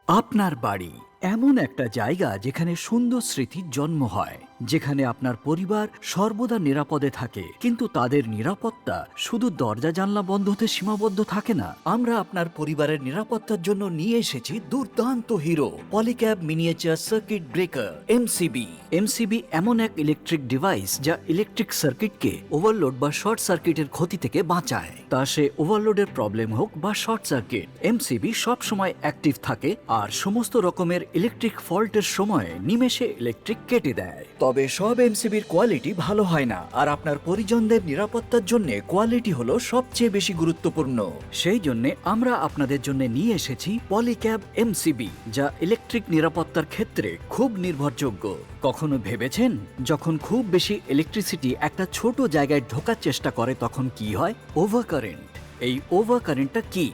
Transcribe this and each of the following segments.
আপনার বাড়ি এমন একটা জায়গা যেখানে সুন্দর স্মৃতির জন্ম হয়, যেখানে আপনার পরিবার সর্বদা নিরাপদে থাকে। কিন্তু তাদের নিরাপত্তা শুধু দরজা জানলা বন্ধ হতে সীমাবদ্ধ থাকে না। আমরা আপনার পরিবারের নিরাপত্তার জন্য নিয়ে এসেছি দুর্দান্ত Hero Polycab miniature circuit breaker MCB. MCB এমন এক ইলেকট্রিক ডিভাইস যা ইলেকট্রিক সার্কিটকে ওভারলোড বা শর্ট সার্কিটের ক্ষতি থেকে বাঁচায়। তা সে ওভারলোডের প্রবলেম হোক বা শর্ট সার্কিট, এমসিবি সব সময় অ্যাক্টিভ থাকে আর সমস্ত রকমের ইলেকট্রিক ফল্টের সময় নিমেষে ইলেকট্রিক কেটে দেয়। তবে সব এমসিবির কোয়ালিটি ভালো হয় না, আর আপনার পরিজনদের নিরাপত্তার জন্য কোয়ালিটি হলো সবচেয়ে বেশি গুরুত্বপূর্ণ। সেই জন্য আমরা আপনাদের জন্য নিয়ে এসেছি পলিক্যাব এমসিবি, যা ইলেকট্রিক নিরাপত্তার ক্ষেত্রে খুব নির্ভরযোগ্য। কখনো ভেবেছেন যখন খুব বেশি ইলেকট্রিসিটি একটা ছোট জায়গায় ঢোকার চেষ্টা করে তখন কি হয়? ওভারকারেন্ট। এই ওভারকারেন্টটা কি?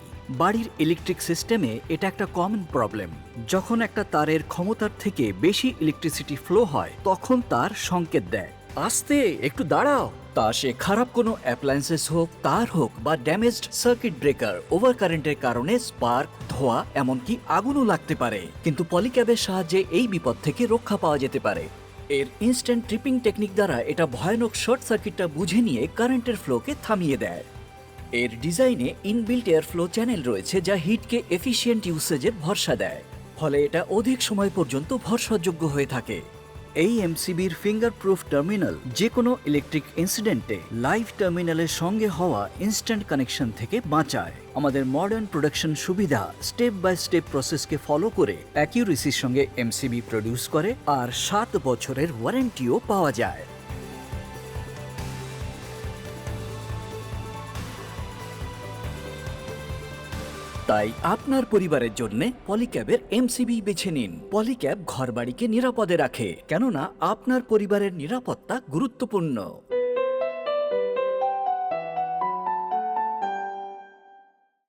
বাড়ির ইলেকট্রিক সিস্টেমে এটা একটা কমন প্রবলেম। যখন একটা তারের ক্ষমতার থেকে বেশি ইলেকট্রিসিটি ফ্লো হয় তখন তার সংকেত দেয়, আস্তে একটু দাঁড়াও। তা সে খারাপ কোনো অ্যাপ্লায়েন্সেস হোক, তার হোক বা ড্যামেজড সার্কিট ব্রেকার। ওভারকারেন্টের কারণে স্পার্ক, ধোঁয়া, এমনকি আগুনও লাগতে পারে। কিন্তু পলিক্যাবের সাহায্যে এই বিপদ থেকে রক্ষা পাওয়া যেতে পারে। এর ইনস্ট্যান্ট ট্রিপিং টেকনিক দ্বারা এটা ভয়ানক শর্ট সার্কিটটা বুঝে নিয়ে কারেন্টের ফ্লোকে থামিয়ে দেয়। এর ডিজাইনে ইনবিল্ট এয়ার ফ্লো চ্যানেল রয়েছে যা হিটকে এফিশিয়েন্ট ইউসেজের ভরসা দেয়, ফলে এটা অধিক সময় পর্যন্ত ভরসাযোগ্য হয়ে থাকে। এই এমসিবির ফিঙ্গারপ্রুফ টার্মিনাল যে কোনো ইলেকট্রিক ইনসিডেন্টে লাইভ টার্মিনালের সঙ্গে হওয়া ইনস্ট্যান্ট কানেকশন থেকে বাঁচায়। আমাদের মডার্ন প্রোডাকশন সুবিধা স্টেপ বাই স্টেপ প্রসেসকে ফলো করে অ্যাকিউরেসির সঙ্গে এমসিবি প্রডিউস করে, আর 7 বছরের ওয়ারেন্টিও পাওয়া যায়। তাই আপনার পরিবারের জন্য পলিক্যাবের এমসিবি বেছে নিন। পলিক্যাব ঘরবাড়িকে নিরাপদে রাখে, কেননা আপনার পরিবারের নিরাপত্তা গুরুত্বপূর্ণ।